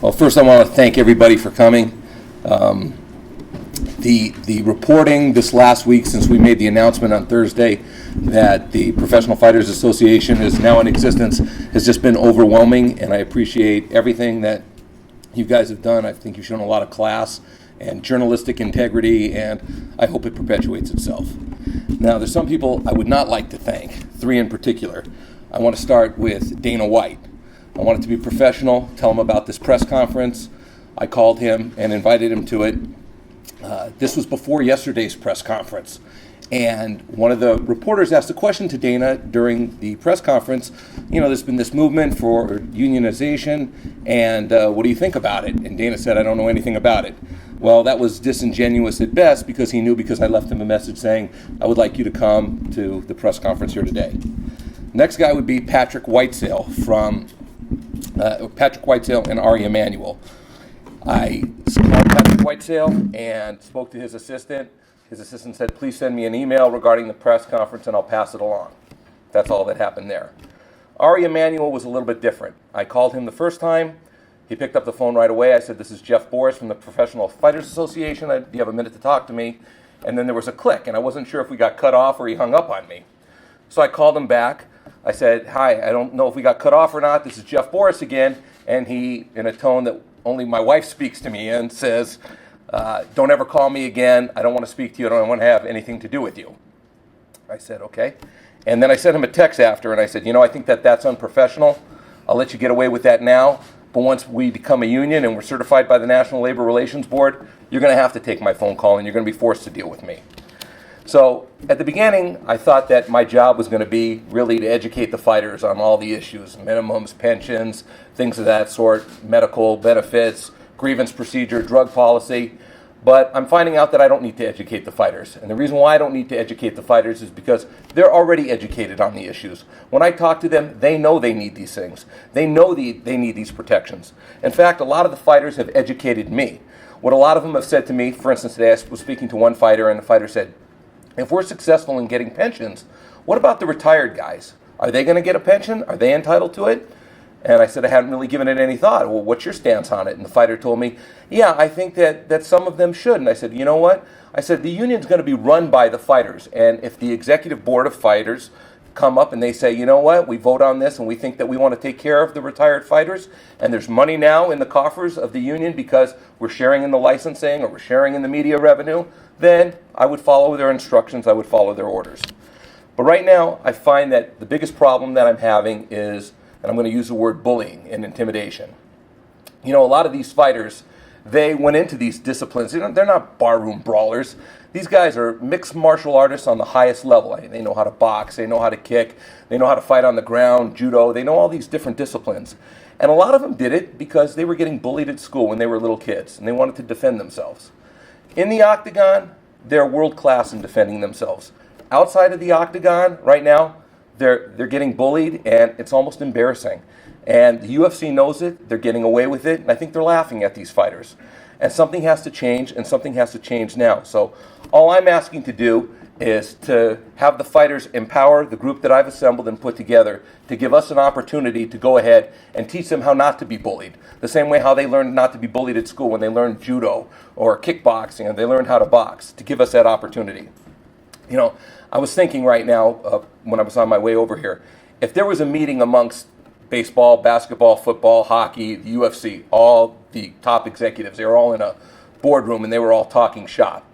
Well, first I want to thank everybody for coming. The reporting this last week, since we made the announcement on Thursday that the Professional Fighters Association is now in existence, has just been overwhelming, and I appreciate everything that you guys have done. I think you've shown a lot of class and journalistic integrity, and I hope it perpetuates itself. Now, there's some people I would not like to thank, three in particular. I want to start with Dana White. I wanted to be professional, tell him about this press conference. I called him and invited him to it. This was before yesterday's press conference. And one of the reporters asked a question to Dana during the press conference. You know, there's been this movement for unionization, and what do you think about it? And Dana said, I don't know anything about it. Well, that was disingenuous at best, because he knew, because I left him a message saying, I would like you to come to the press conference here today. Next guy would be Patrick Whitesale from Patrick Whitesale and Ari Emanuel. I called Patrick Whitesale and spoke to his assistant. His assistant said, please send me an email regarding the press conference and I'll pass it along. That's all that happened there. Ari Emanuel was a little bit different. I called him the first time. He picked up the phone right away. I said, this is Jeff Borris from the Professional Fighters Association. Do you have a minute to talk to me? And then there was a click, and I wasn't sure if we got cut off or he hung up on me. So I called him back. I said, hi, I don't know if we got cut off or not. This is Jeff Borris again. And he, in a tone that only my wife speaks to me in, says, don't ever call me again. I don't want to speak to you. I don't want to have anything to do with you. I said, okay. And then I sent him a text after, and I said, I think that's unprofessional. I'll let you get away with that now. But once we become a union and we're certified by the National Labor Relations Board, you're going to have to take my phone call, and you're going to be forced to deal with me. So at the beginning, I thought that my job was going to be really to educate the fighters on all the issues, minimums, pensions, things of that sort, medical benefits, grievance procedure, drug policy. But I'm finding out that I don't need to educate the fighters. And the reason why I don't need to educate the fighters is because they're already educated on the issues. When I talk to them, they know they need these things. They know they need these protections. In fact, a lot of the fighters have educated me. What a lot of them have said to me, for instance, today I was speaking to one fighter, and the fighter said, if we're successful in getting pensions, what about the retired guys? Are they going to get a pension? Are they entitled to it? And I said, I hadn't really given it any thought. Well, what's your stance on it? And the fighter told me, yeah, I think that some of them should. And I said, you know what? I said, the union's going to be run by the fighters. And if the executive board of fighters come up and they say, you know what, we vote on this and we think that we want to take care of the retired fighters, and there's money now in the coffers of the union because we're sharing in the licensing or we're sharing in the media revenue, then I would follow their instructions, I would follow their orders. But right now, I find that the biggest problem that I'm having is, and I'm going to use the word bullying and intimidation. A lot of these fighters, they went into these disciplines. They're not barroom brawlers. These guys are mixed martial artists on the highest level. They know how to box, they know how to kick, they know how to fight on the ground, judo, they know all these different disciplines. And a lot of them did it because they were getting bullied at school when they were little kids, and they wanted to defend themselves. In the octagon, they're world class in defending themselves. Outside of the octagon, right now, they're getting bullied, and it's almost embarrassing. And the UFC knows it, they're getting away with it, and I think they're laughing at these fighters. And something has to change, and something has to change now. So all I'm asking to do is to have the fighters empower the group that I've assembled and put together to give us an opportunity to go ahead and teach them how not to be bullied. The same way how they learned not to be bullied at school when they learned judo or kickboxing and they learned how to box, to give us that opportunity. I was thinking right now, when I was on my way over here, if there was a meeting amongst baseball, basketball, football, hockey, the UFC, all the top executives, they were all in a boardroom and they were all talking shop.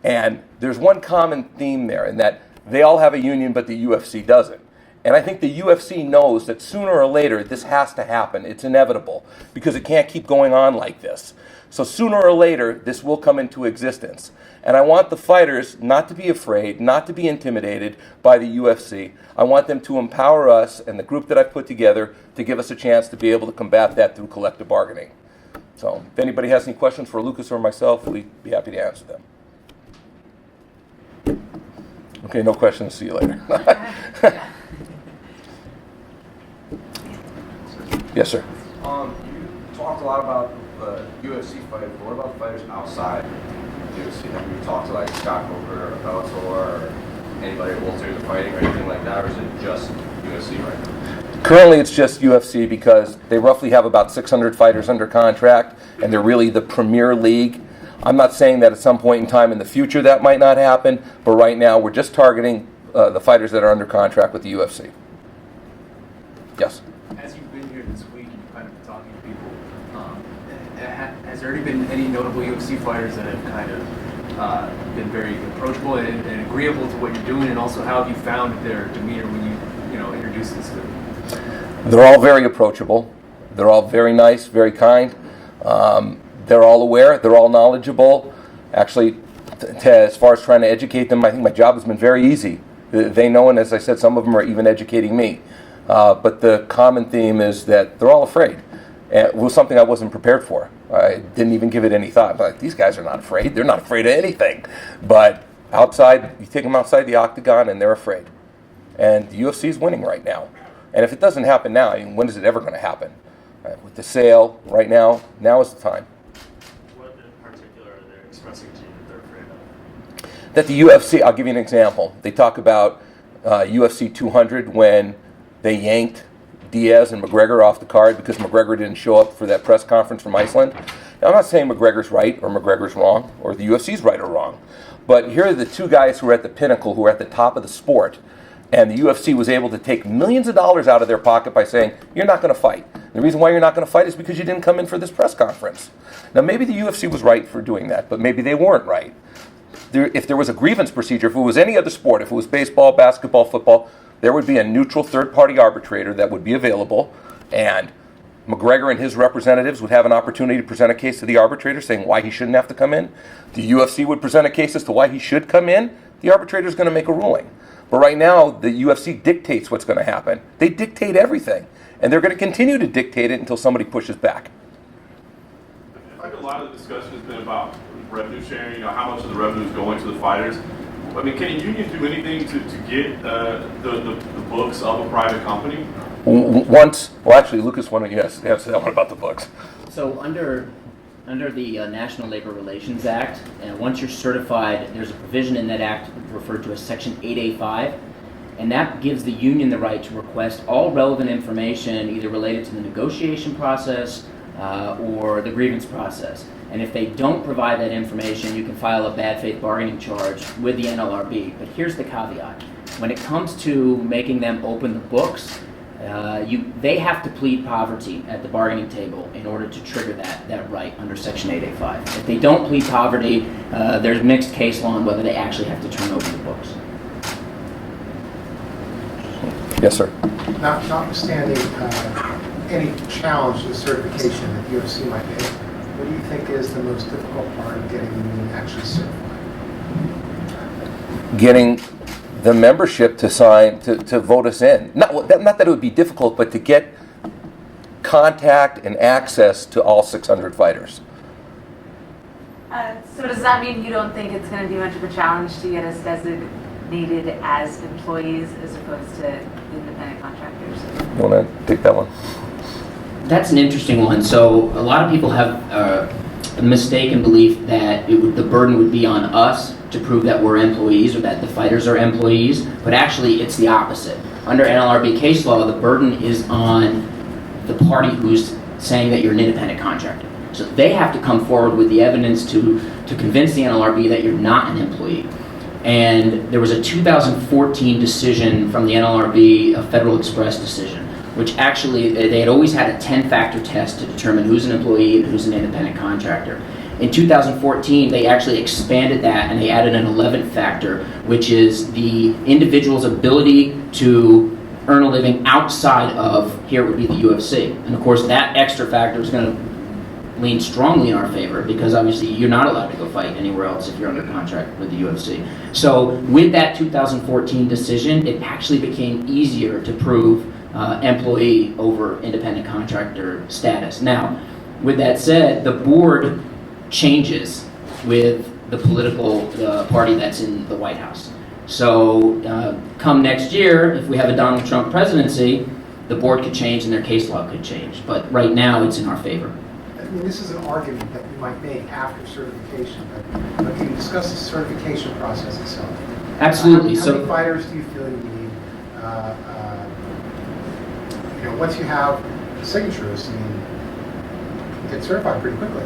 And there's one common theme there, in that they all have a union, but the UFC doesn't. And I think the UFC knows that sooner or later this has to happen. It's inevitable, because it can't keep going on like this. So sooner or later, this will come into existence. And I want the fighters not to be afraid, not to be intimidated by the UFC. I want them to empower us and the group that I've put together to give us a chance to be able to combat that through collective bargaining. So if anybody has any questions for Lucas or myself, we'd be happy to answer them. Okay, no questions. See you later. Yes, sir. You talked a lot about the UFC fight, but what about fighters outside the UFC? Have you talked to like Scott Coker or Bellator or anybody at World Series of Fighting or anything like that, or is it just UFC right now? Currently, it's just UFC because they roughly have about 600 fighters under contract, and they're really the premier league. I'm not saying that at some point in time in the future that might not happen, but right now we're just targeting the fighters that are under contract with the UFC. Yes? As you've been here this week and you've kind of been talking to people, has there already been any notable UFC fighters that have kind of been very approachable and agreeable to what you're doing, and also how have you found their demeanor when you introduce this to them? They're all very approachable. They're all very nice, very kind. They're all aware. They're all knowledgeable. Actually, as far as trying to educate them, I think my job has been very easy. They know, and as I said, some of them are even educating me. But the common theme is that they're all afraid. It was something I wasn't prepared for. I didn't even give it any thought. But these guys are not afraid. They're not afraid of anything. But outside, you take them outside the octagon, and they're afraid. And the UFC is winning right now. And if it doesn't happen now, I mean, when is it ever going to happen? With the sale right now is the time. What in particular are they expressing to you that they're afraid of? That the UFC, I'll give you an example. They talk about UFC 200 when they yanked Diaz and McGregor off the card because McGregor didn't show up for that press conference from Iceland. Now, I'm not saying McGregor's right or McGregor's wrong or the UFC's right or wrong, but here are the two guys who are at the pinnacle, who are at the top of the sport, and the UFC was able to take millions of dollars out of their pocket by saying, you're not going to fight. The reason why you're not going to fight is because you didn't come in for this press conference. Now, maybe the UFC was right for doing that, but maybe they weren't right. If there was a grievance procedure, if it was any other sport, if it was baseball, basketball, football, there would be a neutral third-party arbitrator that would be available, and McGregor and his representatives would have an opportunity to present a case to the arbitrator saying why he shouldn't have to come in. The UFC would present a case as to why he should come in. The arbitrator is going to make a ruling. But right now, the UFC dictates what's going to happen. They dictate everything, and they're going to continue to dictate it until somebody pushes back. I think a lot of the discussion has been about revenue sharing, how much of the revenue is going to the fighters. I mean, can a union do anything to get the books of a private company? Actually, Lucas wanted, yes, say that one about the books. So under the National Labor Relations Act, once you're certified, there's a provision in that act referred to as Section 8A5, and that gives the union the right to request all relevant information either related to the negotiation process or the grievance process. And if they don't provide that information, you can file a bad faith bargaining charge with the NLRB. But here's the caveat. When it comes to making them open the books, they have to plead poverty at the bargaining table in order to trigger that right under Section 8A5. If they don't plead poverty, there's mixed case law on whether they actually have to turn over the books. Yes, sir. Notwithstanding any challenge to certification that UFC might make, what do you think is the most difficult part of getting the union actually certified? Getting the membership to sign, to vote us in. Not that it would be difficult, but to get contact and access to all 600 fighters. So does that mean you don't think it's going to be much of a challenge to get us designated as employees as opposed to independent contractors? You want to take that one? That's an interesting one. So a lot of people have a mistaken belief that the burden would be on us to prove that we're employees or that the fighters are employees, but actually it's the opposite. Under NLRB case law, the burden is on the party who's saying that you're an independent contractor. So they have to come forward with the evidence to convince the NLRB that you're not an employee. And there was a 2014 decision from the NLRB, a Federal Express decision, which actually, they had always had a 10-factor test to determine who's an employee and who's an independent contractor. In 2014, they actually expanded that and they added an 11th factor, which is the individual's ability to earn a living outside of, here would be the UFC. And of course, that extra factor is going to lean strongly in our favor because obviously you're not allowed to go fight anywhere else if you're under contract with the UFC. So with that 2014 decision, it actually became easier to prove employee over independent contractor status. Now, with that said, the board changes with the political party that's in the White House. So come next year, if we have a Donald Trump presidency, the board could change and their case law could change. But right now, it's in our favor. I mean, this is an argument that you might make after certification, but can you discuss the certification process itself? Absolutely. How many fighters do you feel you need? once you have signatures, I mean, you get certified pretty quickly.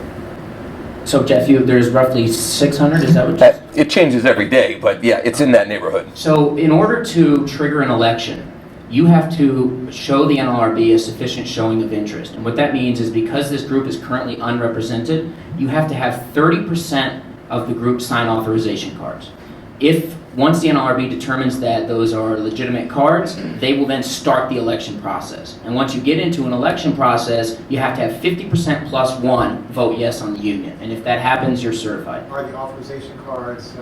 So Jeff, there's roughly 600, is that what you... It changes every day, but yeah, it's in that neighborhood. So in order to trigger an election, you have to show the NLRB a sufficient showing of interest. And what that means is because this group is currently unrepresented, you have to have 30% of the group sign authorization cards. Once the NLRB determines that those are legitimate cards, they will then start the election process. And once you get into an election process, you have to have 50% plus one vote yes on the union. And if that happens, you're certified. Are the authorization cards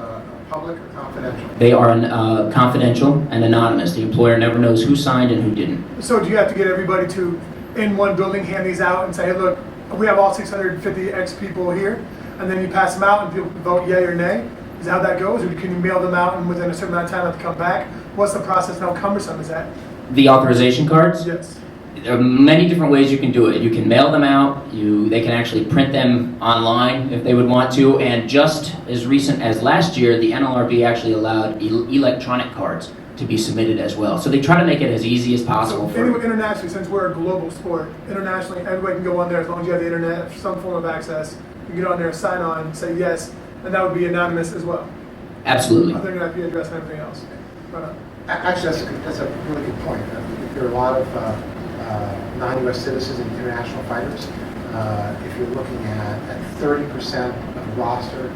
public or confidential? They are confidential and anonymous. The employer never knows who signed and who didn't. So do you have to get everybody to, in one building, hand these out and say, hey, look, we have all 650 X people here, and then you pass them out and people vote yay or nay? Is that how that goes? Or can you mail them out and within a certain amount of time have to come back? What's the process and how cumbersome is that? The authorization cards? Yes. There are many different ways you can do it. You can mail them out, they can actually print them online if they would want to, and just as recent as last year, the NLRB actually allowed electronic cards to be submitted as well. So they try to make it as easy as possible. So anyway, internationally, since we're a global sport, internationally, everybody can go on there as long as you have the internet, some form of access. You get on there, sign on, say yes, and that would be anonymous as well. Absolutely. I think that would be addressing everything else. Right on. Actually, that's a really good point. There are a lot of non-U.S. citizens and international fighters. If you're looking at 30% of the roster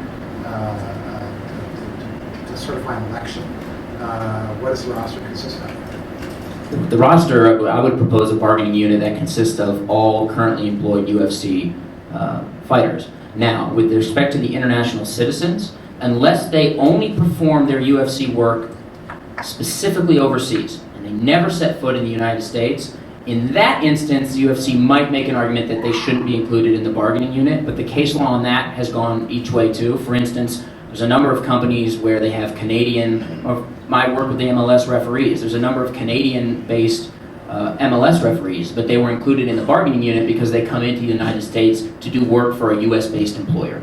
to certify an election, what does the roster consist of? The roster, I would propose a bargaining unit that consists of all currently employed UFC fighters. Now, with respect to the international citizens, unless they only perform their UFC work specifically overseas, and they never set foot in the United States, in that instance, the UFC might make an argument that they shouldn't be included in the bargaining unit, but the case law on that has gone each way too. For instance, there's a number of companies where they have Canadian, or my work with the MLS referees, there's a number of Canadian-based MLS referees, but they were included in the bargaining unit because they come into the United States to do work for a US-based employer.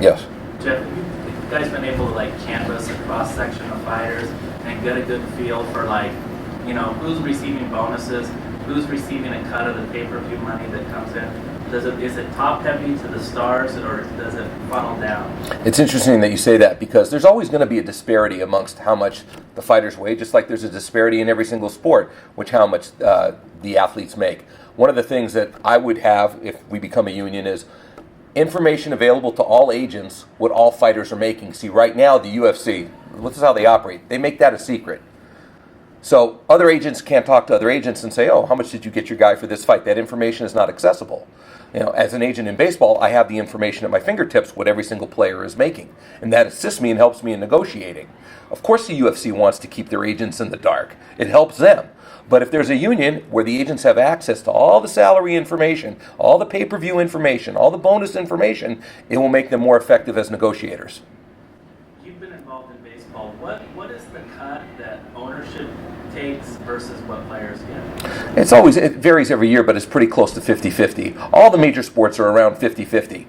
Yes. Jeff, have you guys been able to canvass a cross-section of fighters and get a good feel for who's receiving bonuses, who's receiving a cut of the pay-per-view money that comes in? Is it top-heavy to the stars, or does it funnel down? It's interesting that you say that because there's always going to be a disparity amongst how much the fighters weigh, just like there's a disparity in every single sport, which how much the athletes make. One of the things that I would have if we become a union is information available to all agents what all fighters are making. See, right now, the UFC, this is how they operate. They make that a secret. So other agents can't talk to other agents and say, oh, how much did you get your guy for this fight? That information is not accessible. As an agent in baseball, I have the information at my fingertips what every single player is making. And that assists me and helps me in negotiating. Of course the UFC wants to keep their agents in the dark. It helps them. But if there's a union where the agents have access to all the salary information, all the pay-per-view information, all the bonus information, it will make them more effective as negotiators. You've been involved in baseball. What is the cut that ownership takes versus what players get? It varies every year, but it's pretty close to 50-50. All the major sports are around 50-50.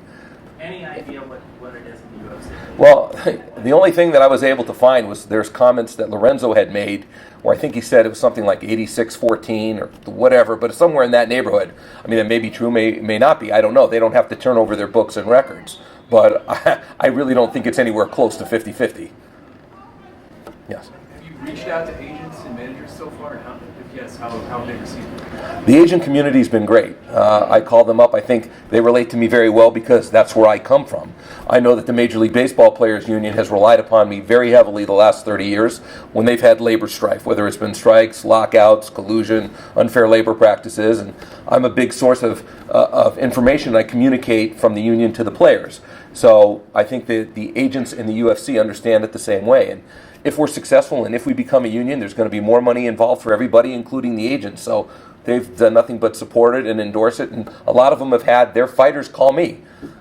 Any idea what it is in the UFC? Well, the only thing that I was able to find was there's comments that Lorenzo had made where I think he said it was something like 86-14 or whatever, but somewhere in that neighborhood. I mean, it may be true, may not be. I don't know. They don't have to turn over their books and records. But I really don't think it's anywhere close to 50-50. Yes. Have you reached out to agents and managers so far? And if yes, how have they received it? The agent community's been great. I call them up. I think they relate to me very well because that's where I come from. I know that the Major League Baseball Players Union has relied upon me very heavily the last 30 years when they've had labor strife, whether it's been strikes, lockouts, collusion, unfair labor practices, and I'm a big source of information I communicate from the union to the players. So I think that the agents in the UFC understand it the same way. And if we're successful and if we become a union, there's going to be more money involved for everybody, including the agents. So they've done nothing but support it and endorse it. And a lot of them have had their fighters call me.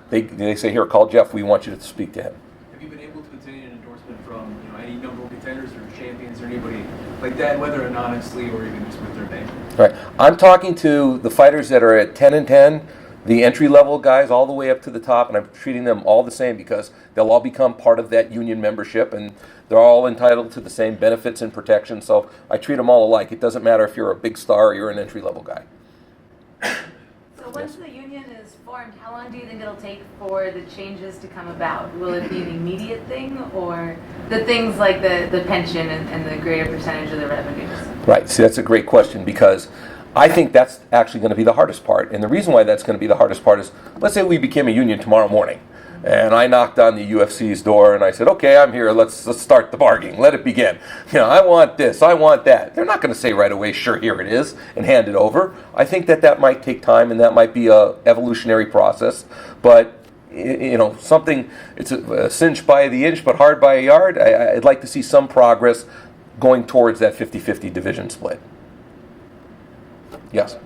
They say, here, call Jeff. We want you to speak to him. Have you been able to obtain an endorsement from any notable contenders or champions or anybody like that, whether anonymously or even just with their name? Right. I'm talking to the fighters that are at 10-10 the entry-level guys all the way up to the top, and I'm treating them all the same because they'll all become part of that union membership, and they're all entitled to the same benefits and protection. So I treat them all alike. It doesn't matter if you're a big star or you're an entry-level guy. So once the union is formed, how long do you think it'll take for the changes to come about? Will it be an immediate thing, or the things like the pension and the greater percentage of the revenues? Right. See, that's a great question because I think that's actually going to be the hardest part. And the reason why that's going to be the hardest part is, let's say we became a union tomorrow morning, and I knocked on the UFC's door and I said, okay, I'm here, let's start the bargaining, let it begin. I want this, I want that. They're not going to say right away, sure, here it is, and hand it over. I think that might take time, and that might be a evolutionary process. But something, it's a cinch by the inch, but hard by a yard. I'd like to see some progress going towards that 50-50 division split. Yes.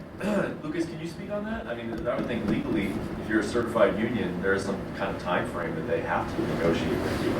Lucas, can you speak on that? I mean, I would think legally, if you're a certified union, there's some kind of time frame that they have to negotiate with you,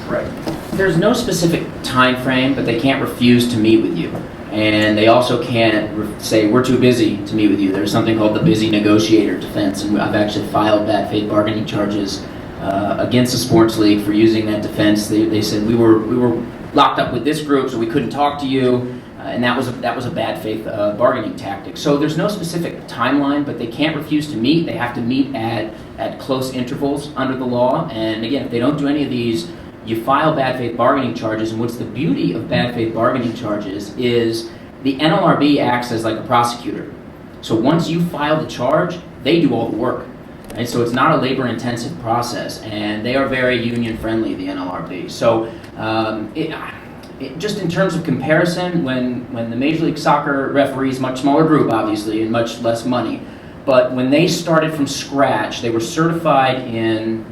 correct? There's no specific time frame, but they can't refuse to meet with you. And they also can't say, we're too busy to meet with you. There's something called the busy negotiator defense, and I've actually filed bad faith bargaining charges against the sports league for using that defense. They said we were locked up with this group, so we couldn't talk to you. And that was a bad faith bargaining tactic. So there's no specific timeline, but they can't refuse to meet. They have to meet at close intervals under the law. And again, if they don't do any of these, you file bad faith bargaining charges. And what's the beauty of bad faith bargaining charges is the NLRB acts as like a prosecutor. So once you file the charge, they do all the work. Right? So it's not a labor-intensive process, and they are very union-friendly, the NLRB. So just in terms of comparison, when the Major League Soccer referees, much smaller group obviously, and much less money, but when they started from scratch, they were certified in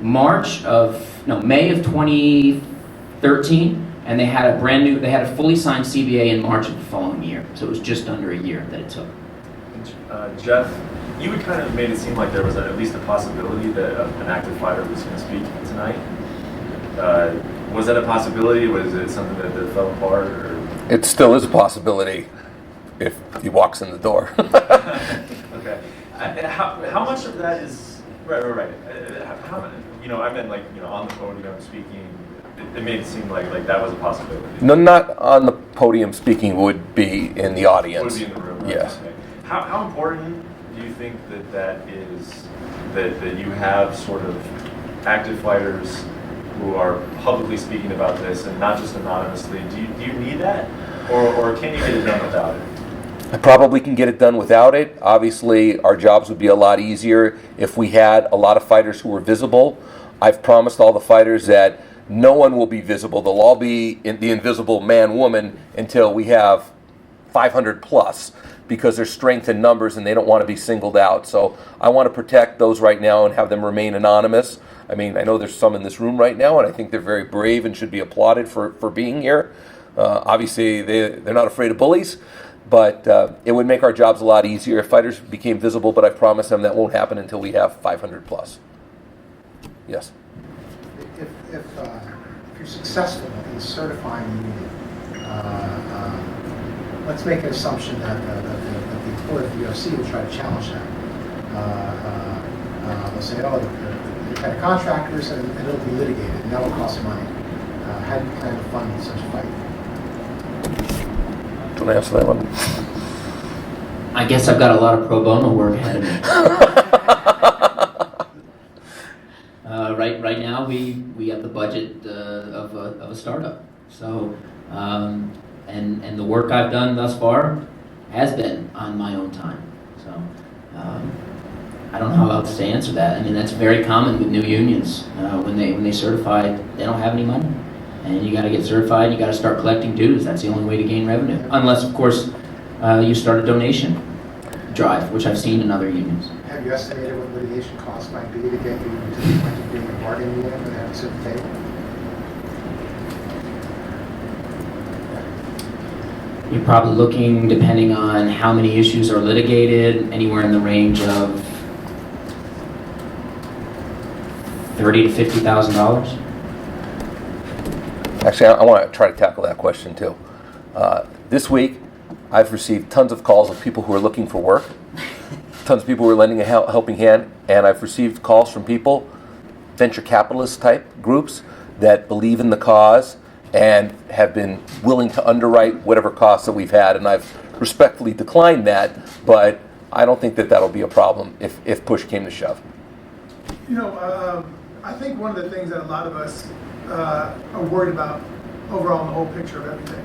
May of 2013, and they had a fully signed CBA in March of the following year. So it was just under a year that it took. Jeff, you had kind of made it seem like there was at least a possibility that an active fighter was going to speak tonight. Was that a possibility? Was it something that fell apart? Or? It still is a possibility if he walks in the door. Okay. How much of that is right? How, I meant on the podium speaking. It made it seem like that was a possibility. No, not on the podium speaking. Would be in the audience. Would be in the room. Right? Yes. Okay. How important do you think that is that you have sort of active fighters who are publicly speaking about this and not just anonymously? Do you need that, or can you get it done without it? I probably can get it done without it. Obviously, our jobs would be a lot easier if we had a lot of fighters who were visible. I've promised all the fighters that no one will be visible. They'll all be the invisible man-woman until we have 500 plus, because there's strength in numbers and they don't want to be singled out. So I want to protect those right now and have them remain anonymous. I mean, I know there's some in this room right now, and I think they're very brave and should be applauded for being here. Obviously, they're not afraid of bullies, but it would make our jobs a lot easier if fighters became visible, but I promise them that won't happen until we have 500 plus. Yes? If you're successful in certifying the union, let's make an assumption that the employer of the UFC will try to challenge that. They'll say, they're kind of contractors, and it'll be litigated, and that will cost money. How do you plan to fund such a fight? Do you want to answer that one? I guess I've got a lot of pro bono work ahead of me. Right now, we have the budget of a startup. So, and the work I've done thus far has been on my own time. So, I don't know how else to answer that. I mean, that's very common with new unions. When they certify, they don't have any money, and you got to get certified. You got to start collecting dues. That's the only way to gain revenue, unless, of course, you start a donation drive, which I've seen in other unions. Have you estimated what litigation costs might be to get you to the point of being a bargaining unit and have a sit at the table? You're probably looking, depending on how many issues are litigated, anywhere in the range of $30,000 to $50,000. Actually, I want to try to tackle that question too. This week, I've received tons of calls of people who are looking for work, tons of people who are lending a helping hand, and I've received calls from people, venture capitalist type groups, that believe in the cause and have been willing to underwrite whatever costs that we've had, and I've respectfully declined that, but I don't think that that'll be a problem if push came to shove. I think one of the things that a lot of us are worried about overall in the whole picture of everything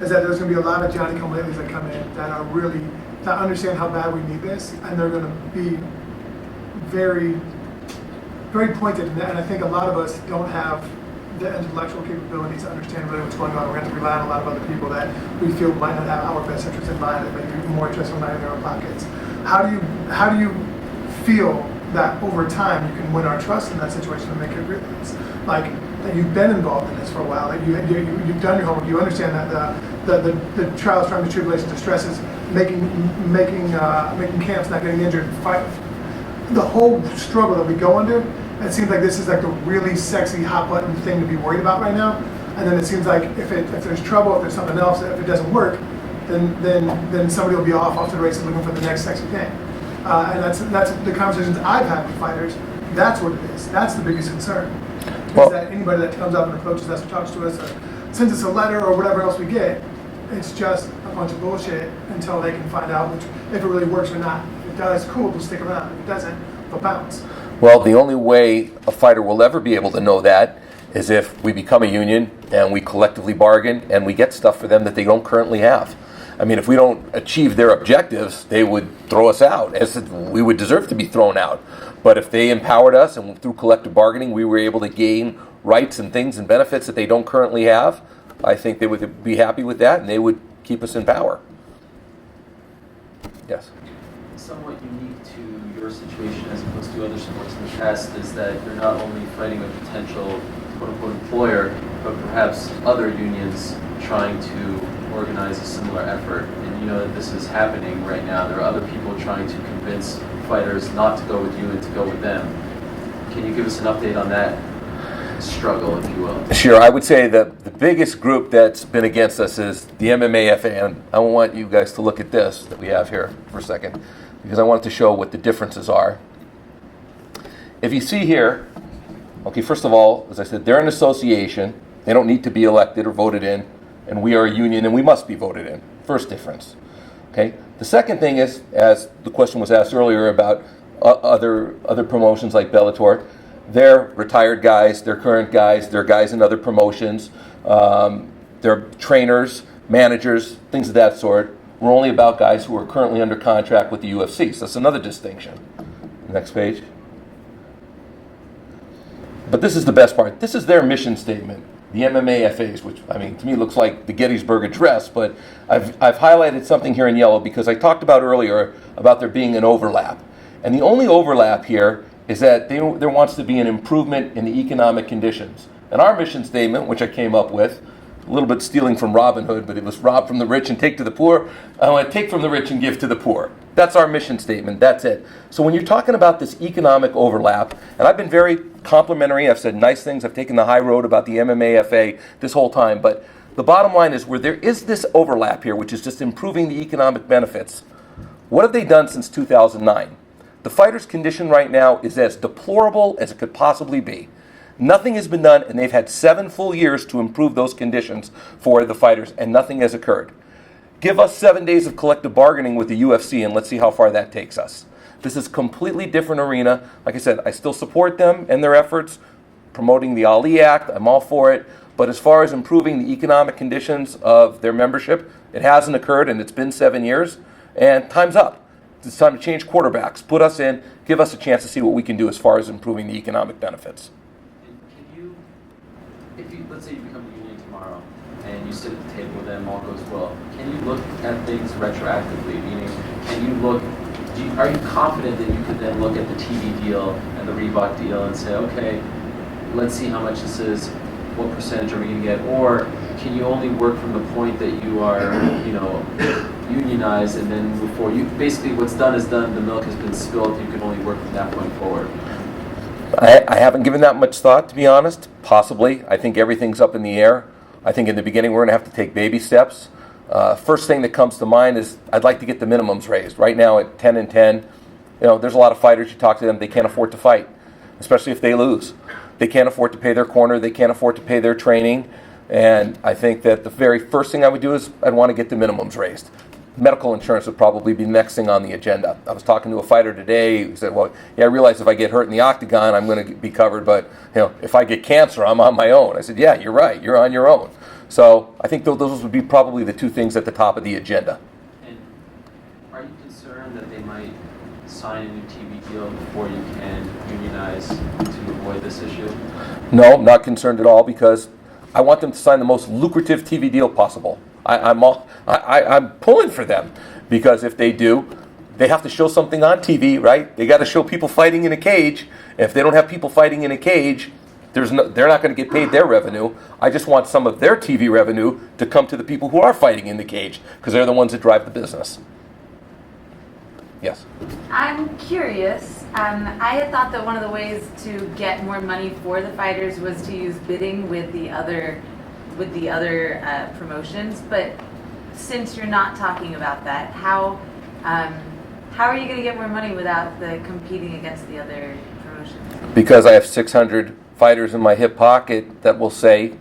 is that there's going to be a lot of Johnny-come-latelys that come in that are really, that understand how bad we need this, and they're going to be very, very pointed, and I think a lot of us don't have the intellectual capabilities to understand really what's going on. We're going to have to rely on a lot of other people that we feel might not have our best interests in mind, and maybe more interested in lining their own pockets. How do you feel that over time you can win our trust in that situation and make it realize, like, that you've been involved in this for a while, that you've done your homework, you understand that the trials, triumphs, tribulations, the stresses, making camps, not getting injured, the whole struggle that we go under. It seems like this is like the really sexy hot button thing to be worried about right now, and then it seems like if there's trouble, if there's something else, if it doesn't work, then somebody will be off to the races looking for the next sexy thing. And that's the conversations I've had with fighters. That's what it is. That's the biggest concern. Is that anybody that comes up and approaches us or talks to us or sends us a letter or whatever else we get, it's just a bunch of bullshit until they can find out if it really works or not. If it does, cool, they'll stick around. If it doesn't, they'll bounce. Well, the only way a fighter will ever be able to know that is if we become a union and we collectively bargain and we get stuff for them that they don't currently have. I mean, if we don't achieve their objectives, they would throw us out, as we would deserve to be thrown out. But if they empowered us and through collective bargaining we were able to gain rights and things and benefits that they don't currently have, I think they would be happy with that and they would keep us in power. Yes? Somewhat unique to your situation as opposed to other sports in the past is that you're not only fighting a potential quote-unquote employer, but perhaps other unions trying to organize a similar effort. And you know that this is happening right now. There are other people trying to convince fighters not to go with you and to go with them. Can you give us an update on that struggle, if you will? Sure. I would say that the biggest group that's been against us is the MMA FA, and I want you guys to look at this that we have here for a second, because I wanted to show what the differences are. If you see here, okay, first of all, as I said, they're an association. They don't need to be elected or voted in, and we are a union, and we must be voted in. First difference. Okay. The second thing is, as the question was asked earlier about other promotions like Bellator, they're retired guys, they're current guys, they're guys in other promotions, they're trainers, managers, things of that sort. We're only about guys who are currently under contract with the UFC, so that's another distinction. Next page. But this is the best part. This is their mission statement, the MMA FAs, which, I mean, to me looks like the Gettysburg Address, but I've highlighted something here in yellow because I talked about earlier about there being an overlap. And the only overlap here is that there wants to be an improvement in the economic conditions. And our mission statement, which I came up with, a little bit stealing from Robin Hood, but it was rob from the rich and take to the poor. I want to take from the rich and give to the poor. That's our mission statement. That's it. So when you're talking about this economic overlap, and I've been very complimentary, I've said nice things, I've taken the high road about the MMA FA this whole time, but the bottom line is where there is this overlap here, which is just improving the economic benefits. What have they done since 2009? The fighters' condition right now is as deplorable as it could possibly be. Nothing has been done, and they've had 7 full years to improve those conditions for the fighters, and nothing has occurred. Give us 7 days of collective bargaining with the UFC, and let's see how far that takes us. This is a completely different arena. Like I said, I still support them and their efforts, promoting the Ali Act. I'm all for it. But as far as improving the economic conditions of their membership, it hasn't occurred, and it's been 7 years, and time's up. It's time to change quarterbacks, put us in, give us a chance to see what we can do as far as improving the economic benefits. Let's say you become a union tomorrow and you sit at the table with them, all goes well. Can you look at things retroactively? Meaning, are you confident that you could then look at the TV deal and the Reebok deal and say, okay, let's see how much this is, what percentage are we going to get? Or can you only work from the point that you are, unionized and then move forward? Basically, what's done is done. The milk has been spilled. You can only work from that point forward. I haven't given that much thought, to be honest. Possibly. I think everything's up in the air. I think in the beginning we're going to have to take baby steps. First thing that comes to mind is I'd like to get the minimums raised. Right now at 10 and 10, there's a lot of fighters, you talk to them, they can't afford to fight, especially if they lose. They can't afford to pay their corner, they can't afford to pay their training, and I think that the very first thing I would do is I'd want to get the minimums raised. Medical insurance would probably be the next thing on the agenda. I was talking to a fighter today who said, well, yeah, I realize if I get hurt in the octagon, I'm going to be covered, but if I get cancer, I'm on my own. I said, yeah, you're right, you're on your own. So I think those would be probably the two things at the top of the agenda. And are you concerned that they might sign a new TV deal before you can unionize to avoid this issue? No, not concerned at all, because I want them to sign the most lucrative TV deal possible. I'm pulling for them, because if they do, they have to show something on TV, right? They got to show people fighting in a cage. If they don't have people fighting in a cage, they're not going to get paid their revenue. I just want some of their TV revenue to come to the people who are fighting in the cage, because they're the ones that drive the business. Yes. I'm curious. I had thought that one of the ways to get more money for the fighters was to use bidding with the other promotions. But since you're not talking about that, how are you going to get more money without the competing against the other promotions? Because I have 600 fighters in my hip pocket that will say,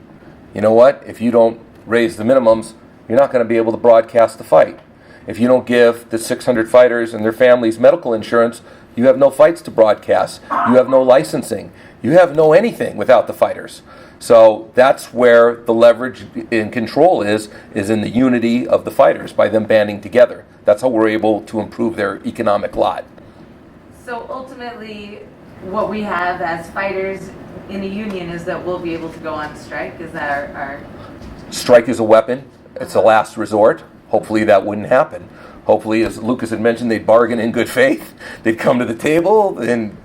you know what, if you don't raise the minimums, you're not going to be able to broadcast the fight. If you don't give the 600 fighters and their families medical insurance, you have no fights to broadcast. You have no licensing. You have no anything without the fighters. So that's where the leverage and control is in the unity of the fighters, by them banding together. That's how we're able to improve their economic lot. So ultimately, what we have as fighters in a union is that we'll be able to go on strike. Is that our... Strike is a weapon. It's a last resort. Hopefully that wouldn't happen. Hopefully, as Lucas had mentioned, they'd bargain in good faith. They'd come to the table, and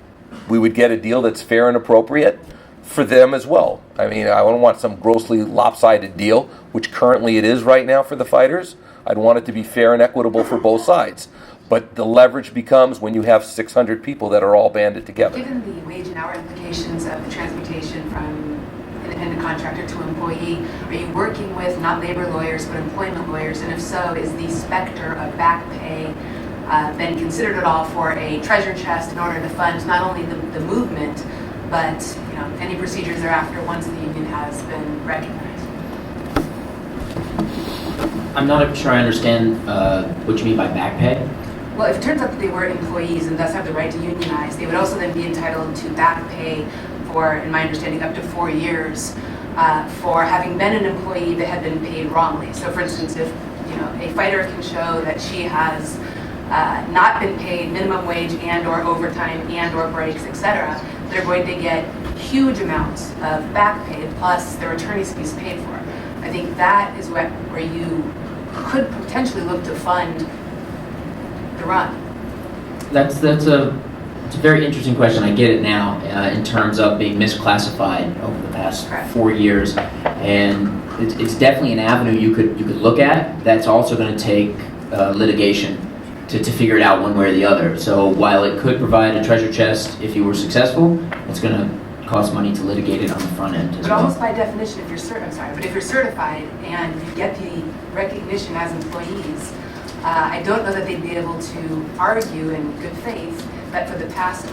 we would get a deal that's fair and appropriate for them as well. I mean, I don't want some grossly lopsided deal, which currently it is right now for the fighters. I'd want it to be fair and equitable for both sides. But the leverage becomes when you have 600 people that are all banded together. Given the wage and hour implications of the transportation from independent contractor to employee, are you working with not labor lawyers but employment lawyers? And if so, is the specter of back pay been considered at all for a treasure chest in order to fund not only the movement, but any procedures thereafter once the union has been recognized? I'm not sure I understand what you mean by back pay. Well, if it turns out that they were employees and thus have the right to unionize, they would also then be entitled to back pay for, in my understanding, up to 4 years for having been an employee that had been paid wrongly. So, for instance, if a fighter can show that she has not been paid minimum wage and/or overtime and/or breaks, etc., they're going to get huge amounts of back pay plus their attorney's fees paid for. I think that is where you could potentially look to fund the run. It's a very interesting question. I get it now in terms of being misclassified over the past 4 years, and it's definitely an avenue you could look at. That's also going to take litigation to figure it out one way or the other. So while it could provide a treasure chest if you were successful, it's going to cost money to litigate it on the front end as But well. almost by definition, if you're certified and you get the recognition as employees, I don't know that they'd be able to argue in good faith that for the past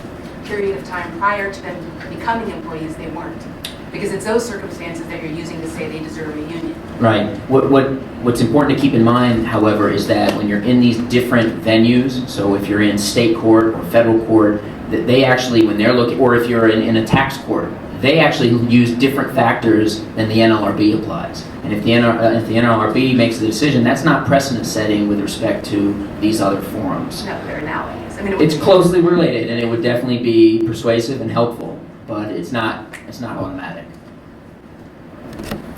period of time prior to them becoming employees, they weren't. Because it's those circumstances that you're using to say they deserve a union. Right. What's important to keep in mind, however, is that when you're in these different venues, so if you're in state court or federal court, that they actually, when they're looking, or if you're in a tax court, they actually use different factors than the NLRB applies. And if the NLRB makes the decision, that's not precedent setting with respect to these other forums. No, they're nowadays. I mean, It's closely related, and it would definitely be persuasive and helpful, but it's not automatic.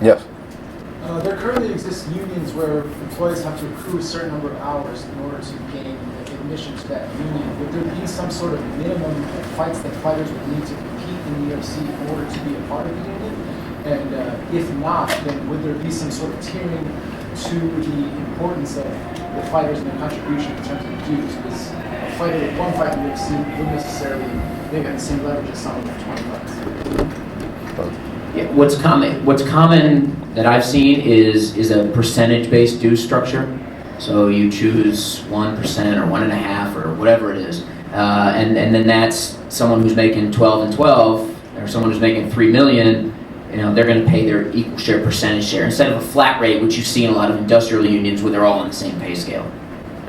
Yes. There currently exist unions where employees have to accrue a certain number of hours in order to gain admission to that union. Would there be some sort of minimum fights that fighters would need to compete in the UFC in order to be a part of the union? And if not, then would there be some sort of tiering to the importance of the fighters and their contribution in terms of dues? Because a fighter with one fight in the UFC wouldn't necessarily maybe have the same leverage as someone with 20 fights. Yeah, what's common that I've seen is a percentage-based dues structure. So you choose 1% or 1.5% or whatever it is, and then that's someone who's making 12 and 12, or someone who's making 3 million. They're going to pay their equal share percentage share instead of a flat rate, which you see in a lot of industrial unions where they're all on the same pay scale.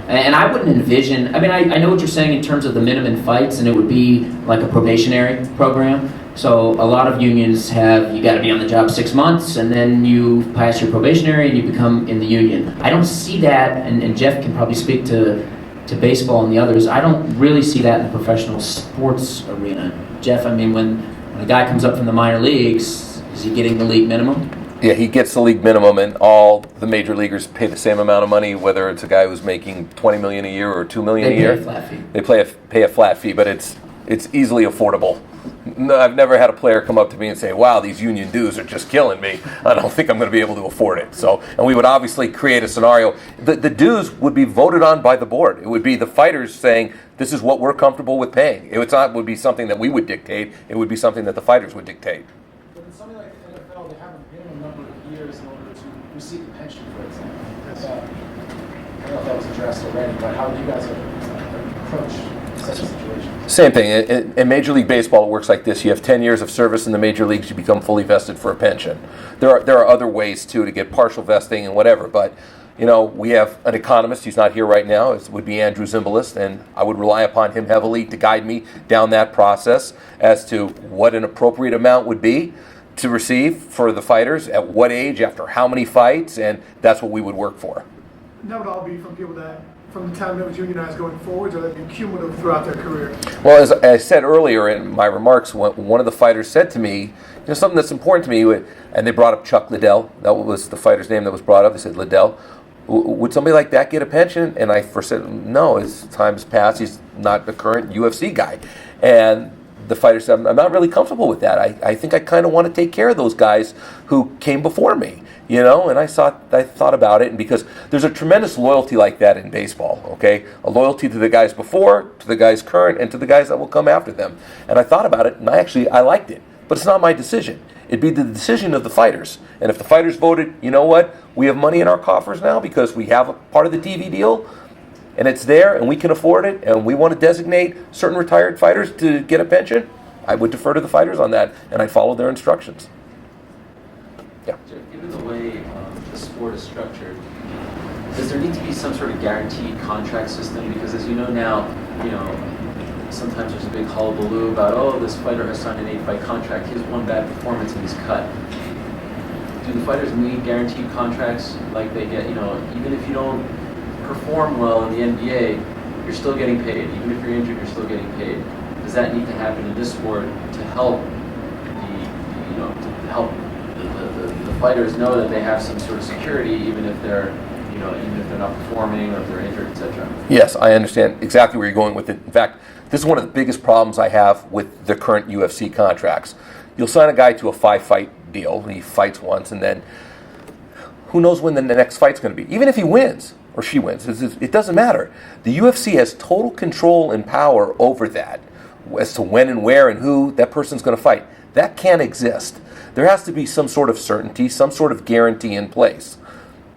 And I wouldn't envision, I know what you're saying in terms of the minimum fights, and it would be like a probationary program. So a lot of unions have, you got to be on the job 6 months, and then you pass your probationary and you become in the union. I don't see that, and Jeff can probably speak to baseball and the others. I don't really see that in the professional sports arena. Jeff, when a guy comes up from the minor leagues, is he getting the league minimum? Yeah, he gets the league minimum, and all the major leaguers pay the same amount of money, whether it's a guy who's making $20 million a year or $2 million a year. They pay a flat fee. They pay a flat fee, but it's easily affordable. No, I've never had a player come up to me and say, "Wow, these union dues are just killing me. I don't think I'm going to be able to afford it." So, and we would obviously create a scenario. The dues would be voted on by the board. It would be the fighters saying, "This is what we're comfortable with paying." Would be something that we would dictate. It would be something that the fighters would dictate. But in something like the NFL, they have a minimum number of years in order to receive a pension, for example. I don't know if that was addressed already, but how do you guys approach such a situation? Same thing. In Major League Baseball, it works like this. You have 10 years of service in the major leagues, you become fully vested for a pension. There are other ways, too, to get partial vesting and whatever, but we have an economist. He's not here right now. It would be Andrew Zimbalist, and I would rely upon him heavily to guide me down that process as to what an appropriate amount would be to receive for the fighters, at what age, after how many fights, and that's what we would work for. And that would all be from people that, from the time that was unionized going forwards, or that be cumulative throughout their career? Well, as I said earlier in my remarks, one of the fighters said to me, something that's important to me, and they brought up Chuck Liddell. That was the fighter's name that was brought up. They said, "Liddell, would somebody like that get a pension?" And I first said, "No, as time's passed, he's not the current UFC guy." And the fighter said, "I'm not really comfortable with that. I think I kind of want to take care of those guys who came before me." And I thought about it, and because there's a tremendous loyalty like that in baseball, okay? A loyalty to the guys before, to the guys current, and to the guys that will come after them. And I thought about it, and I liked it. But it's not my decision. It'd be the decision of the fighters. And if the fighters voted, you know what, we have money in our coffers now because we have a part of the TV deal, and it's there, and we can afford it, and we want to designate certain retired fighters to get a pension, I would defer to the fighters on that, and I'd follow their instructions. Yeah. Given the way the sport is structured, does there need to be some sort of guaranteed contract system? Because as you know now, sometimes there's a big hullabaloo about, oh, this fighter has signed an 8-fight contract, he has one bad performance and he's cut. Do the fighters need guaranteed contracts like they get, even if you don't perform well in the NBA, you're still getting paid. Even if you're injured, you're still getting paid. Does that need to happen in this sport to help the fighters know that they have some sort of security, even if they're not performing or if they're injured, etc.? Yes, I understand exactly where you're going with it. In fact, this is one of the biggest problems I have with the current UFC contracts. You'll sign a guy to a 5-fight deal, he fights once, and then who knows when the next fight's going to be. Even if he wins or she wins, it doesn't matter. The UFC has total control and power over that as to when and where and who that person's going to fight. That can't exist. There has to be some sort of certainty, some sort of guarantee in place.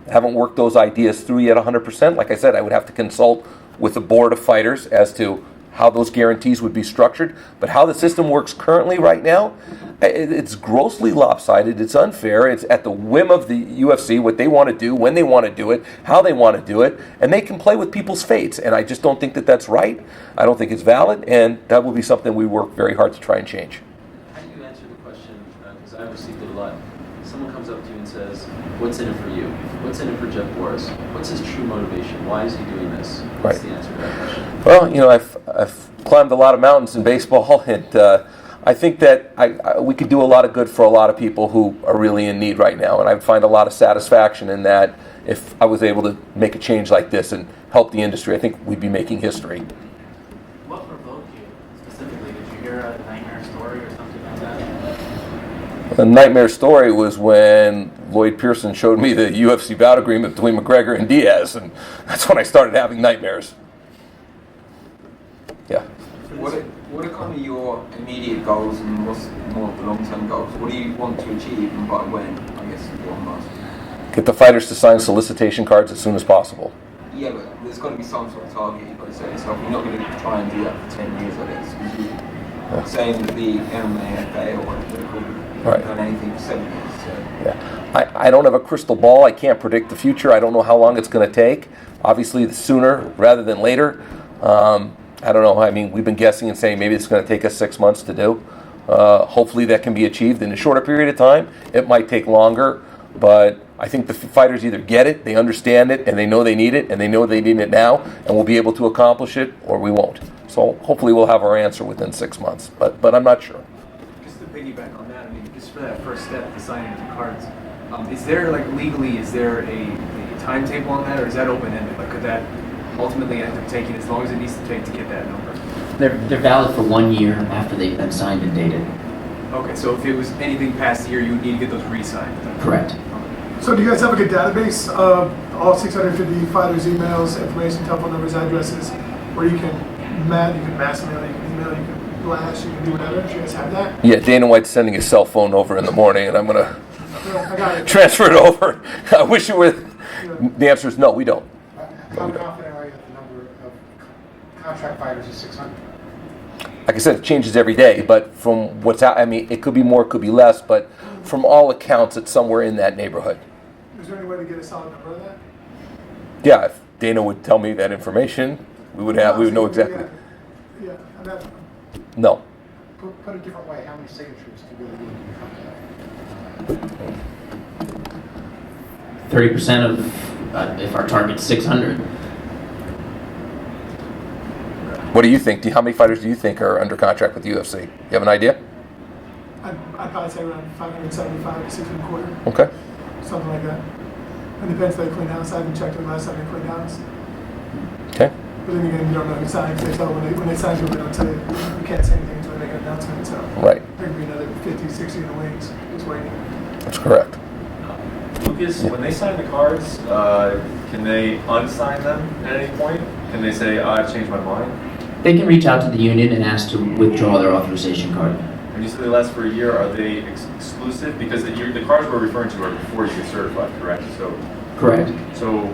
I haven't worked those ideas through yet 100%. Like I said, I would have to consult with the board of fighters as to how those guarantees would be structured. But how the system works currently right now, it's grossly lopsided. It's unfair. It's at the whim of the UFC, what they want to do, when they want to do it, how they want to do it, and they can play with people's fates. And I just don't think that that's right. I don't think it's valid, and that will be something we work very hard to try and change. How do you answer the question, because I've received it a lot, someone comes up to you and says, what's in it for you? What's in it for Jeff Borris? What's his true motivation? Why is he doing this? What's the answer to that question? Well, I've climbed a lot of mountains in baseball, and I think that we could do a lot of good for a lot of people who are really in need right now, and I find a lot of satisfaction in that. If I was able to make a change like this and help the industry, I think we'd be making history. What provoked you specifically? Did you hear a nightmare story or something like that? The nightmare story was when Lloyd Pearson showed me the UFC bout agreement between McGregor and Diaz, and that's when I started having nightmares. Yeah. What are kind of your immediate goals and what's more of the long-term goals? What do you want to achieve and by when? I guess is what I'm asking. Get the fighters to sign solicitation cards as soon as possible. Yeah, but there's got to be some sort of target you've got to set yourself. You're not going to try and do that for 10 years, I guess, because you're saying that the MMA or whatever they're called, Right. done anything for 7 years. So. Yeah. I don't have a crystal ball. I can't predict the future. I don't know how long it's going to take. Obviously, sooner rather than later. I don't know. I mean, we've been guessing and saying maybe it's going to take us 6 months to do. Hopefully that can be achieved in a shorter period of time. It might take longer, but I think the fighters either get it, they understand it, and they know they need it, and they know they need it now, and we'll be able to accomplish it, or we won't. So hopefully we'll have our answer within 6 months, but I'm not sure. Just to piggyback on that, I mean, just for that first step, the signing of the cards, is there, like, legally, is there a timetable on that, or is that open-ended? Like, could that ultimately end up taking as long as it needs to take to get that number? They're valid for 1 year after they've been signed and dated. Okay, so if it was anything past a year, you would need to get those re-signed? Correct. So do you guys have like a database of all 650 fighters' emails, information, telephone numbers, addresses, where you can mass mail, you can email, you can blast, you can do whatever? Do you guys have that? Yeah, Dana White's sending his cell phone over in the morning, and I'm going to I got it. transfer it over. I wish it would. The answer is no, we don't. How confident are you that the number of contract fighters is 600? Like I said, it changes every day, but from what's out, I mean, it could be more, it could be less, but from all accounts, it's somewhere in that neighborhood. Is there any way to get a solid number of that? Yeah, if Dana would tell me that information, we would know exactly. Yeah, and that, No. Put a different way, how many signatures do you really need to become that? 30% of, if our target's 600. What do you think? How many fighters do you think are under contract with the UFC? You have an idea? I'd probably say around 575 to 625. Okay. Something like that. It depends if they clean house. I haven't checked them last time they clean house. Okay. But then again, you don't know who signs. They tell when they sign people, they don't tell you. You can't say anything until they make an announcement. So Right. there could be another 50, 60 in the wings. Just waiting. That's correct. Lucas, when they sign the cards, can they unsign them at any point? Can they say, I've changed my mind? They can reach out to the union and ask to withdraw their authorization card. When you say they last for a year, are they exclusive? Because the cards we're referring to are before you get certified, correct? Correct. So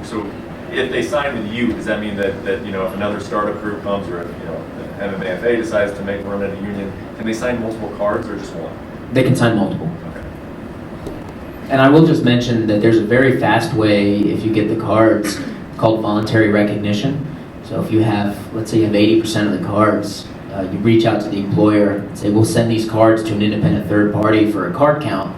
if they sign with you, does that mean that if another startup group comes or if the MMAFA decides to make run at a union, can they sign multiple cards or just one? They can sign multiple. Okay. And I will just mention that there's a very fast way, if you get the cards, called voluntary recognition. So if you have, let's say you have 80% of the cards, you reach out to the employer and say, we'll send these cards to an independent third party for a card count.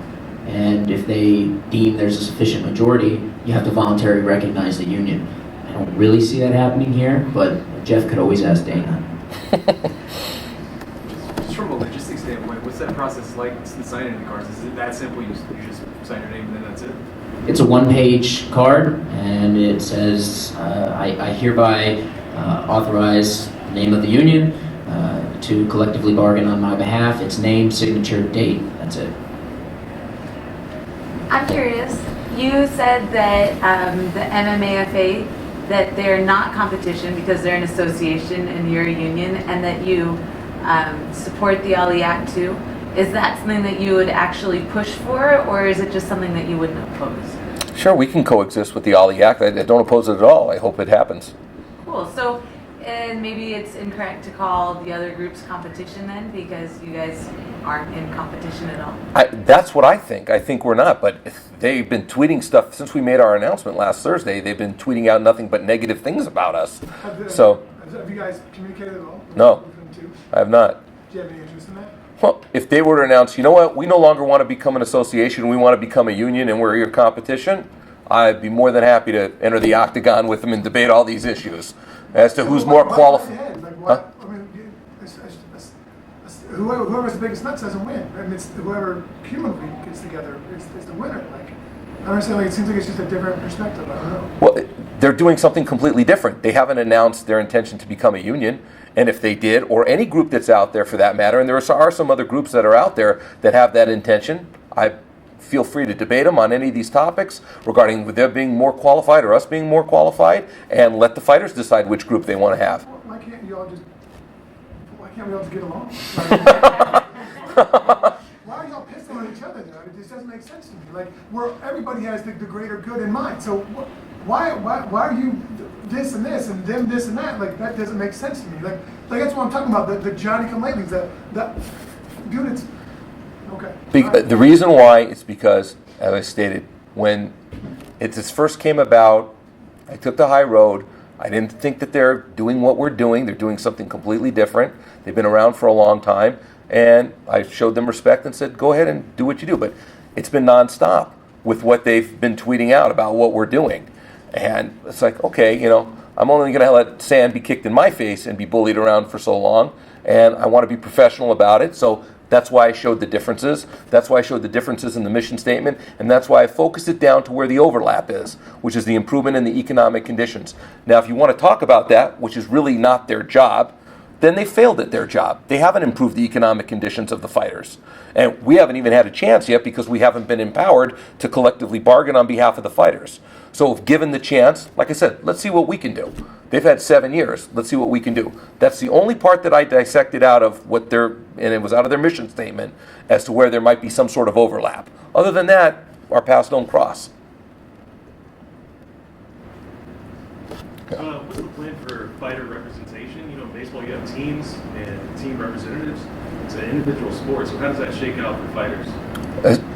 And if they deem there's a sufficient majority, you have to voluntarily recognize the union. I don't really see that happening here, but Jeff could always ask Dana. Just from a logistics standpoint, what's that process like since signing the cards? Is it that simple? You just sign your name and then that's it? It's a one-page card, and it says, I hereby authorize the name of the union to collectively bargain on my behalf. Its name, signature, date. That's it. I'm curious. You said that the MMAFA, that they're not competition because they're an association and you're a union, and that you support the Ali Act too. Is that something that you would actually push for, or is it just something that you wouldn't oppose? Sure, we can coexist with the Ali Act. I don't oppose it at all. I hope it happens. Cool. So, and maybe it's incorrect to call the other groups competition then, because you guys aren't in competition at all. That's what I think. I think we're not, but they've been tweeting stuff since we made our announcement last Thursday. They've been tweeting out nothing but negative things about us. Have you guys communicated at all? No, With them too? I have not. Do you have any interest in that? Well, if they were to announce, you know what, we no longer want to become an association, we want to become a union, and we're your competition, I'd be more than happy to enter the octagon with them and debate all these issues as to who's more qualified. Whoever's the biggest nuts doesn't win. I mean, it's whoever cumulatively gets together is the winner. Like, I understand. Like, it seems like it's just a different perspective. I don't know. Well, they're doing something completely different. They haven't announced their intention to become a union. And if they did, or any group that's out there for that matter, and there are some other groups that are out there that have that intention, I feel free to debate them on any of these topics regarding them being more qualified or us being more qualified, and let the fighters decide which group they want to have. Why can't we all just get along? Why are y'all pissing on each other? It just doesn't make sense to me. Like, everybody has the greater good in mind. So why are you this and this and them this and that. Like that doesn't make sense to me. Like that's what I'm talking about. The Johnny come latelys. Dude, it's okay. The reason why is because, as I stated, when this first came about, I took the high road. I didn't think that they're doing what we're doing. They're doing something completely different. They've been around for a long time, and I showed them respect and said, go ahead and do what you do. But it's been nonstop with what they've been tweeting out about what we're doing. And it's like, okay, I'm only going to let sand be kicked in my face and be bullied around for so long, and I want to be professional about it. So that's why I showed the differences. That's why I showed the differences in the mission statement, and that's why I focused it down to where the overlap is, which is the improvement in the economic conditions. Now, if you want to talk about that, which is really not their job, then they failed at their job. They haven't improved the economic conditions of the fighters. And we haven't even had a chance yet because we haven't been empowered to collectively bargain on behalf of the fighters. So if given the chance, like I said, let's see what we can do. They've had 7 years. Let's see what we can do. That's the only part that I dissected out of and it was out of their mission statement, as to where there might be some sort of overlap. Other than that, our paths don't cross. What's the plan for fighter representation? In baseball you have teams and team representatives. It's an individual sport, so how does that shake out for fighters?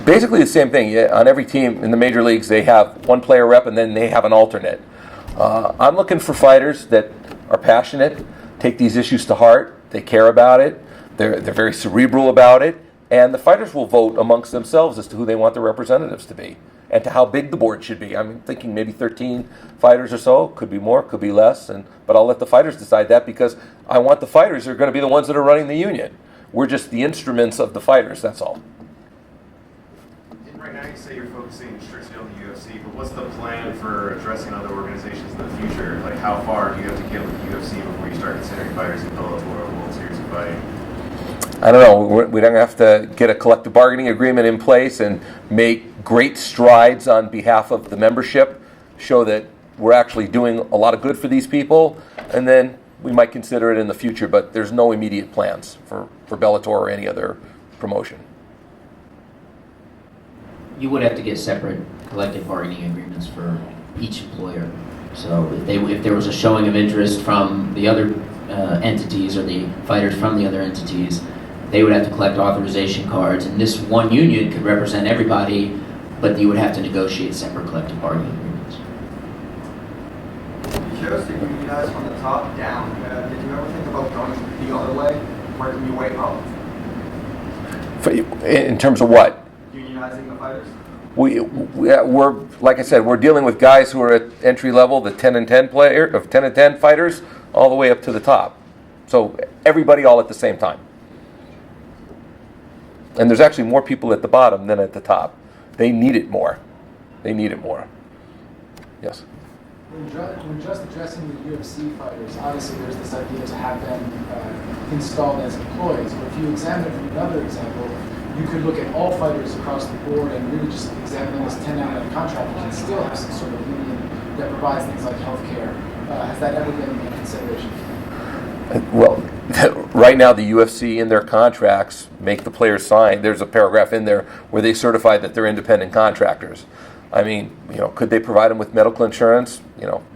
Basically the same thing. Yeah, on every team in the major leagues, they have one player rep and then they have an alternate. I'm looking for fighters that are passionate, take these issues to heart, they care about it, they're very cerebral about it, and the fighters will vote amongst themselves as to who they want their representatives to be and to how big the board should be. I'm thinking maybe 13 fighters or so, could be more, could be less, but I'll let the fighters decide that, because I want the fighters who are going to be the ones that are running the union. We're just the instruments of the fighters, that's all. And right now you say you're focusing strictly on the UFC, but what's the plan for addressing other organizations in the future? Like how far do you have to get with the UFC before you start considering fighters in Bellator or World Series of Fighting? I don't know. We don't have to get a collective bargaining agreement in place and make great strides on behalf of the membership, show that we're actually doing a lot of good for these people, and then we might consider it in the future, but there's no immediate plans for Bellator or any other promotion. You would have to get separate collective bargaining agreements for each employer. So if there was a showing of interest from the other entities or the fighters from the other entities, they would have to collect authorization cards, and this one union could represent everybody, but you would have to negotiate separate collective bargaining agreements. You chose to unionize from the top down. Did you ever think about going the other way, working your way up? In terms of what? Unionizing the fighters? We're like I said, we're dealing with guys who are at entry level, the 10 and 10 fighters, all the way up to the top. So everybody all at the same time. And there's actually more people at the bottom than at the top. They need it more. Yes. When just addressing the UFC fighters, obviously there's this idea to have them installed as employees. But if you examine it from another example, you could look at all fighters across the board and really just examine them as 1099 contract. You can still have some sort of union that provides things like health care. Has that ever been a consideration? Well, right now the UFC in their contracts make the players sign. There's a paragraph in there where they certify that they're independent contractors. I mean, could they provide them with medical insurance?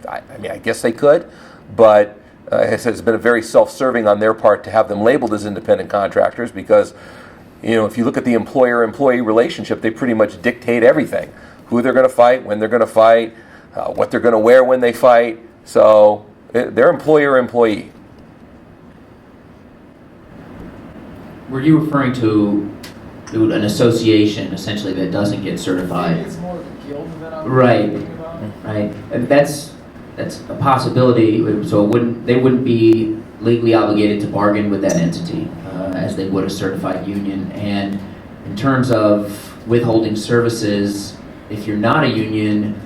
I guess they could, but it's been a very self-serving on their part to have them labeled as independent contractors, because if you look at the employer-employee relationship, they pretty much dictate everything: who they're going to fight, when they're going to fight, what they're going to wear when they fight. So they're employer-employee. Were you referring to an association essentially that doesn't get certified? Maybe it's more of a guild than I'm Right. thinking about. Right. And that's a possibility. So they wouldn't be legally obligated to bargain with that entity as they would a certified union. And in terms of withholding services, if you're not a union,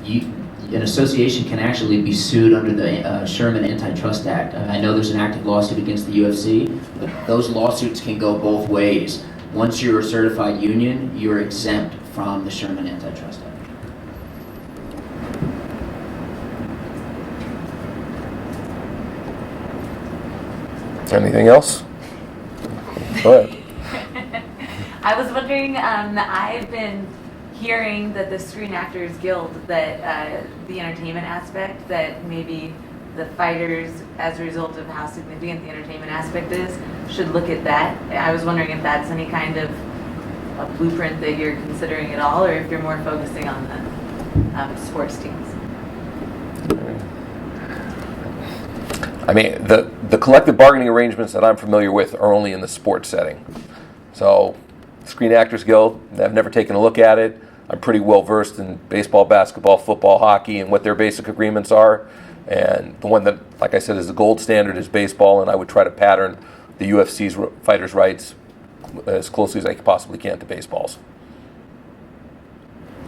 an association can actually be sued under the Sherman Antitrust Act. I know there's an active lawsuit against the UFC, but those lawsuits can go both ways. Once you're a certified union, you're exempt from the Sherman Antitrust Act. Anything else? Go ahead. I was wondering, I've been hearing that the Screen Actors Guild, that the entertainment aspect, that maybe the fighters, as a result of how significant the entertainment aspect is, should look at that. I was wondering if that's any kind of a blueprint that you're considering at all, or if you're more focusing on the sports teams. I mean, the collective bargaining arrangements that I'm familiar with are only in the sports setting. So, Screen Actors Guild, I've never taken a look at it. I'm pretty well versed in baseball, basketball, football, hockey, and what their basic agreements are. And the one that, like I said, is the gold standard is baseball, and I would try to pattern the UFC's fighters' rights as closely as I possibly can to baseball's.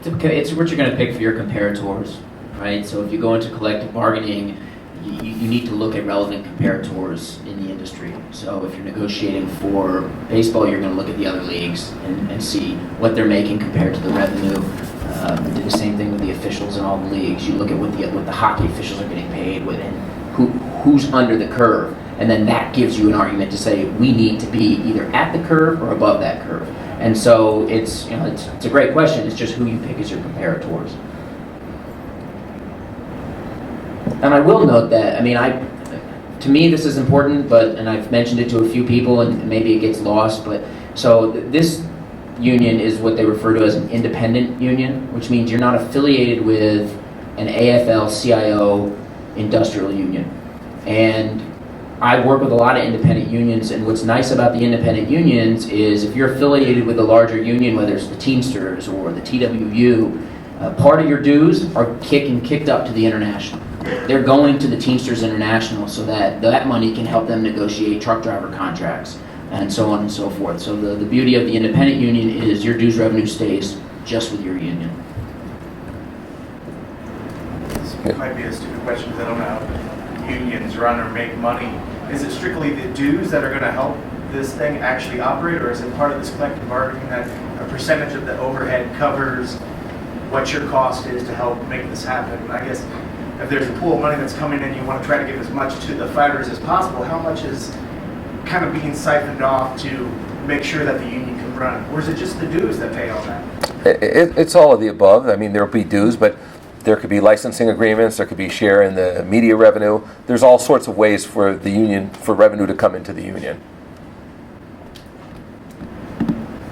It's what you're going to pick for your comparators, right? So if you go into collective bargaining, you need to look at relevant comparators in the industry. So if you're negotiating for baseball, you're going to look at the other leagues and see what they're making compared to the revenue. Do the same thing with the officials in all the leagues. You look at what the hockey officials are getting paid with, and who's under the curve, and then that gives you an argument to say we need to be either at the curve or above that curve. And so it's a great question. It's just who you pick as your comparators. And I will note that, to me this is important, and I've mentioned it to a few people, and maybe it gets lost, but so this union is what they refer to as an independent union, which means you're not affiliated with an AFL-CIO industrial union. And I work with a lot of independent unions, and what's nice about the independent unions is if you're affiliated with a larger union, whether it's the Teamsters or the TWU, part of your dues are kicked up to the international. They're going to the Teamsters International so that money can help them negotiate truck driver contracts and so on and so forth. So the beauty of the independent union is your dues revenue stays just with your union. This might be a stupid question because I don't know how unions run or make money. Is it strictly the dues that are going to help this thing actually operate, or is it part of this collective bargaining that a percentage of the overhead covers what your cost is to help make this happen? I guess if there's a pool of money that's coming in, you want to try to give as much to the fighters as possible. How much is kind of being siphoned off to make sure that the union can run? Or is it just the dues that pay all that? It's all of the above. I mean, there will be dues, but there could be licensing agreements, there could be share in the media revenue. There's all sorts of ways for the union, for revenue to come into the union.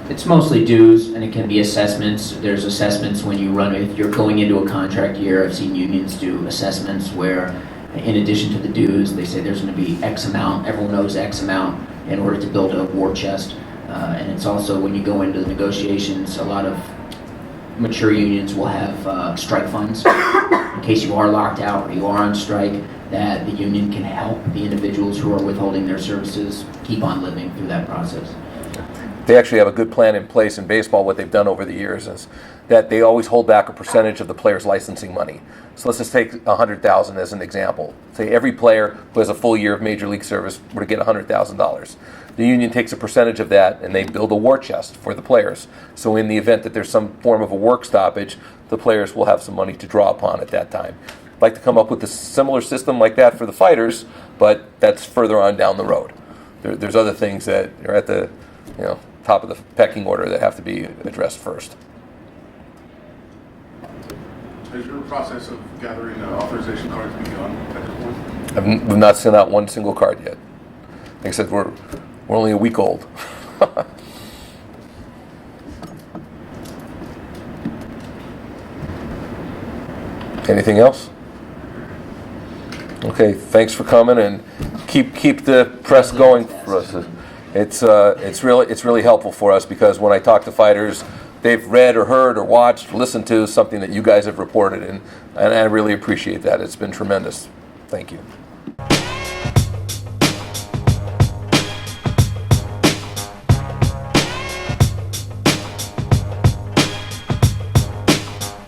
It's mostly dues, and it can be assessments. There's assessments when you run, if you're going into a contract year. I've seen unions do assessments where, in addition to the dues, they say there's going to be X amount, everyone knows X amount in order to build a war chest. And it's also when you go into the negotiations, a lot of mature unions will have strike funds in case you are locked out or you are on strike, that the union can help the individuals who are withholding their services keep on living through that process. They actually have a good plan in place in baseball. What they've done over the years is that they always hold back a percentage of the player's licensing money. So let's just take $100,000 as an example. Say every player who has a full year of major league service were to get $100,000. The union takes a percentage of that and they build a war chest for the players. So in the event that there's some form of a work stoppage, the players will have some money to draw upon at that time. I'd like to come up with a similar system like that for the fighters, but that's further on down the road. There's other things that are at the top of the pecking order that have to be addressed first. Has your process of gathering authorization cards begun at this point? We've not sent out one single card yet. Like I said, we're only a week old. Anything else? Okay, thanks for coming, and keep the press going for us. It's really helpful for us, because when I talk to fighters, they've read or heard or watched or listened to something that you guys have reported, and I really appreciate that. It's been tremendous. Thank you.